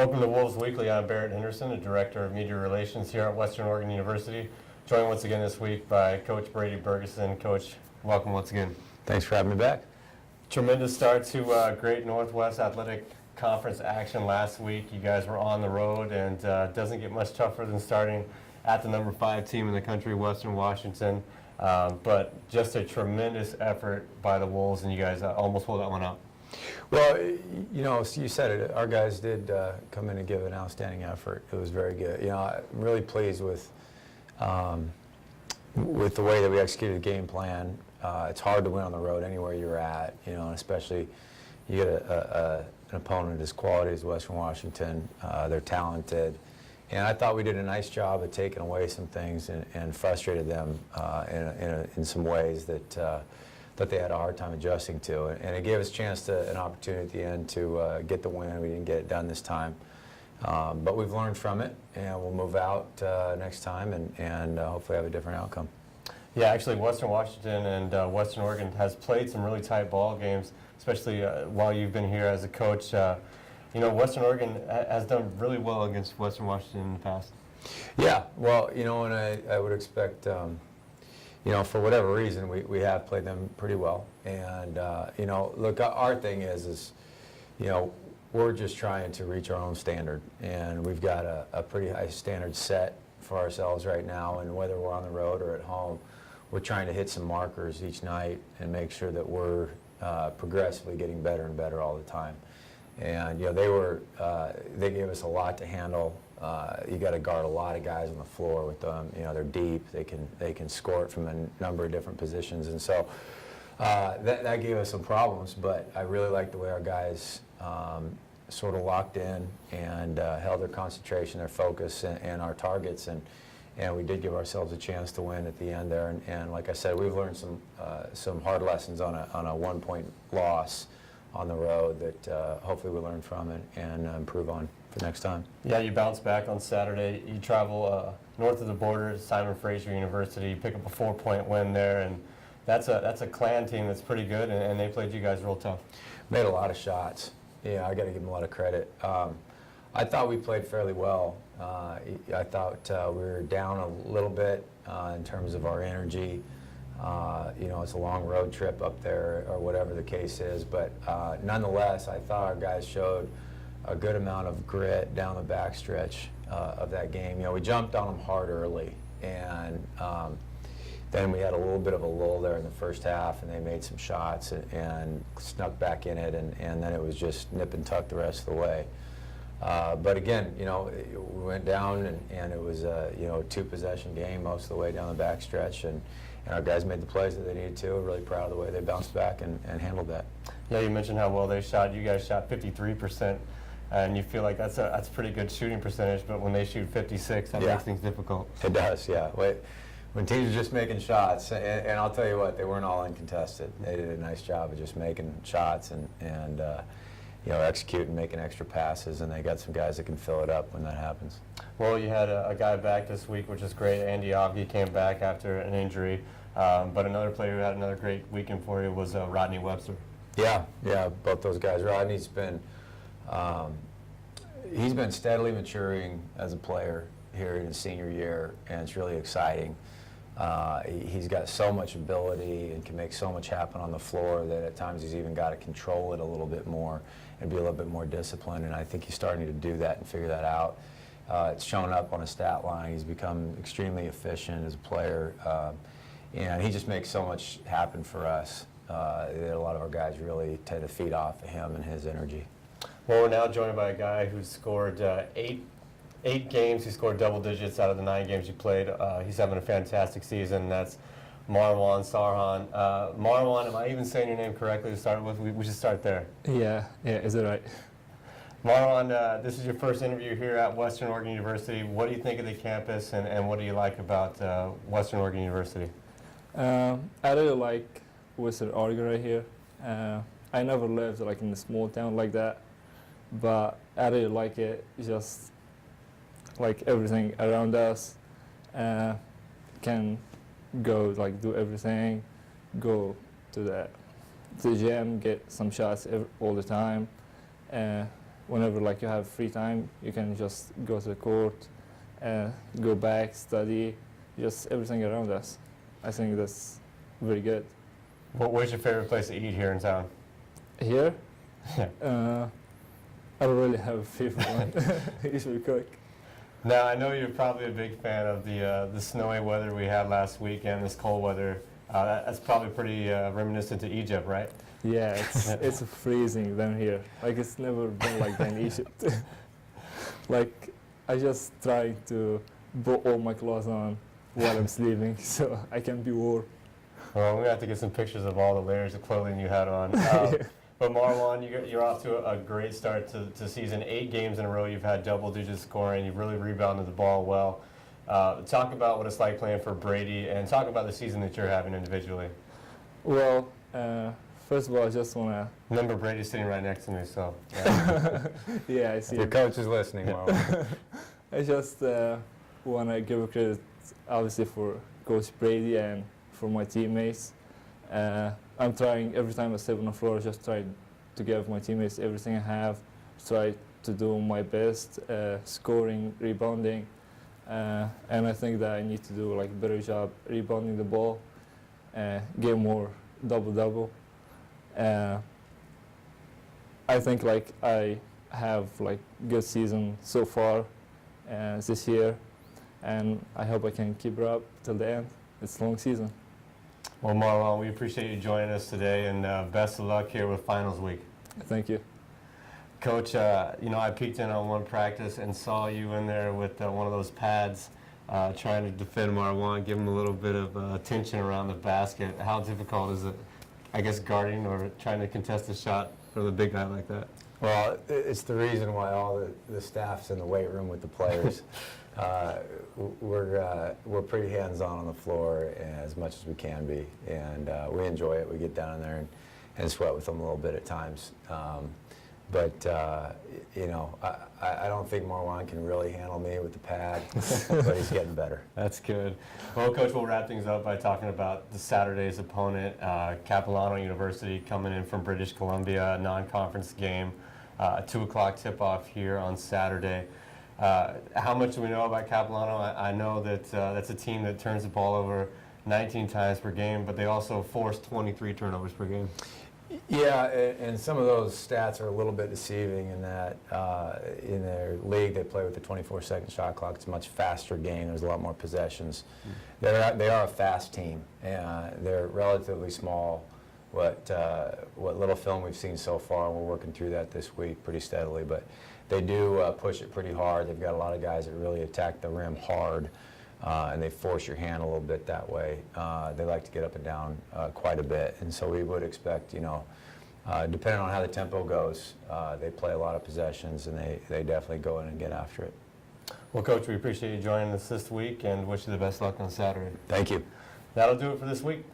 Welcome to Wolves Weekly. I'm Barrett Henderson, the Director of Media Relations here at Western Oregon University. Joined once again this week by Coach Brady Bergeson. Coach, welcome once again. Thanks for having me back. Tremendous start to Great Northwest Athletic Conference action last week. You guys were on the road, and doesn't get much tougher than starting at the number 5 team in the country, Western Washington. But just a tremendous effort by the Wolves, and you guys almost pulled that one out. Well, you know, you said it. Our guys did come in and give an outstanding effort. It was very good. You know, I'm really pleased with the way that we executed the game plan. It's hard to win on the road anywhere you're at, you know, and especially you get an opponent as quality as Western Washington. They're talented. And I thought we did a nice job of taking away some things and frustrated them in some ways that they had a hard time adjusting to. And it gave us a chance an opportunity at the end to get the win. We didn't get it done this time. But we've learned from it, and we'll move out next time and hopefully have a different outcome. Yeah, actually, Western Washington and Western Oregon has played some really tight ball games, especially while you've been here as a coach. You know, Western Oregon has done really well against Western Washington in the past. Yeah, well, you know, and I would expect, you know, for whatever reason, we have played them pretty well. And, you know, look, our thing is, you know, we're just trying to reach our own standard. And we've got a pretty high standard set for ourselves right now. And whether we're on the road or at home, we're trying to hit some markers each night and make sure that we're progressively getting better and better all the time. And, you know, they gave us a lot to handle. You got to guard a lot of guys on the floor with them. You know, they're deep. They can score it from a number of different positions. And so that gave us some problems, but I really like the way our guys sort of locked in and held their concentration, their focus, and our targets. And we did give ourselves a chance to win at the end there. And like I said, we've learned some hard lessons on a one-point loss on the road that hopefully we'll learn from it and improve on for next time. Yeah, you bounce back on Saturday. You travel north of the border to Simon Fraser University. You pick up a 4-point win there, and that's a clan team that's pretty good, and they played you guys real tough. Made a lot of shots. Yeah, I got to give them a lot of credit. I thought we played fairly well. I thought we were down a little bit in terms of our energy. You know, it's a long road trip up there or whatever the case is, but nonetheless, I thought our guys showed a good amount of grit down the backstretch of that game. You know, we jumped on them hard early, and then we had a little bit of a lull there in the first half, and they made some shots and snuck back in it, and then it was just nip and tuck the rest of the way. But again, you know, we went down, and it was a, you know, 2-possession game most of the way down the backstretch, and our guys made the plays that they needed to. We're really proud of the way they bounced back and handled that. Yeah, you mentioned how well they shot. You guys shot 53%, and you feel like that's a pretty good shooting percentage, but when they shoot 56, that makes things difficult. It does, yeah. When teams are just making shots, and I'll tell you what, they weren't all uncontested. They did a nice job of just making shots and you know, executing, making extra passes, and they got some guys that can fill it up when that happens. Well, you had a guy back this week, which is great. Andy Avgi came back after an injury, but another player who had another great weekend for you was Rodney Webster. Yeah, both those guys. Rodney's been he's been steadily maturing as a player here in his senior year, and it's really exciting. He's got so much ability and can make so much happen on the floor that at times he's even got to control it a little bit more and be a little bit more disciplined, and I think he's starting to do that and figure that out. It's shown up on his stat line. He's become extremely efficient as a player, and he just makes so much happen for us. A lot of our guys really tend to feed off of him and his energy. Well, we're now joined by a guy who's scored eight games. He scored double digits out of the 9 games he played. He's having a fantastic season. That's Marwan Sarhan. Marwan, am I even saying your name correctly to start with? We should start there. Yeah, is it right? Marwan, this is your first interview here at Western Oregon University. What do you think of the campus, and what do you like about Western Oregon University? I really like Western Oregon right here. I never lived like in a small town like that, but I really like it. It's just like everything around us. Can go like do everything, go to the gym, get some shots all the time. whenever like you have free time, you can just go to the court, go back, study, just everything around us. I think that's very good. Where's your favorite place to eat here in town? Here, Yeah. I don't really have a favorite one. I usually cook. Now, I know you're probably a big fan of the snowy weather we had last week and this cold weather. That's probably pretty reminiscent to Egypt, right? Yeah, it's freezing down here. Like it's never been like that in Egypt. Like I just try to put all my clothes on while I'm sleeping so I can be warm. Well, we have to get some pictures of all the layers of clothing you had on. But Marwan, you're off to a great start to season. 8 games in a row, you've had double-digit scoring. You've really rebounded the ball well. Talk about what it's like playing for Brady, and talk about the season that you're having individually. Well, first of all, I just wanna. Remember, Brady's sitting right next to me, so. Yeah, I see. Your coach is listening, Marwan. I just wanna give a credit, obviously, for Coach Brady and for my teammates. I'm trying every time I step on the floor, just try to give my teammates everything I have, try to do my best, scoring, rebounding, and I think that I need to do like a better job rebounding the ball, get more double-double. I think like I have like good season so far this year, and I hope I can keep it up till the end. It's a long season. Well, Marwan, we appreciate you joining us today, and best of luck here with finals week. Thank you. Coach, you know, I peeked in on one practice and saw you in there with one of those pads trying to defend Marwan, give him a little bit of tension around the basket. How difficult is it, I guess, guarding or trying to contest a shot from a big guy like that? Well, it's the reason why all the staff's in the weight room with the players. We're pretty hands-on on the floor as much as we can be, and we enjoy it. We get down in there and sweat with them a little bit at times. But you know, I don't think Marwan can really handle me with the pad, but he's getting better. That's good. Well, Coach, we'll wrap things up by talking about the Saturday's opponent, Capilano University, coming in from British Columbia, a non-conference game, 2 o'clock tip-off here on Saturday. How much do we know about Capilano? I know that that's a team that turns the ball over 19 times per game, but they also force 23 turnovers per game. Yeah, and some of those stats are a little bit deceiving in that in their league they play with the 24-second shot clock. It's a much faster game. There's a lot more possessions. They are a fast team. They're relatively small. What little film we've seen so far, we're working through that this week pretty steadily, but they do push it pretty hard. They've got a lot of guys that really attack the rim hard, and they force your hand a little bit that way. They like to get up and down quite a bit, and so we would expect, you know, depending on how the tempo goes, they play a lot of possessions, and they definitely go in and get after it. Well, Coach, we appreciate you joining us this week and wish you the best luck on Saturday. Thank you. That'll do it for this week.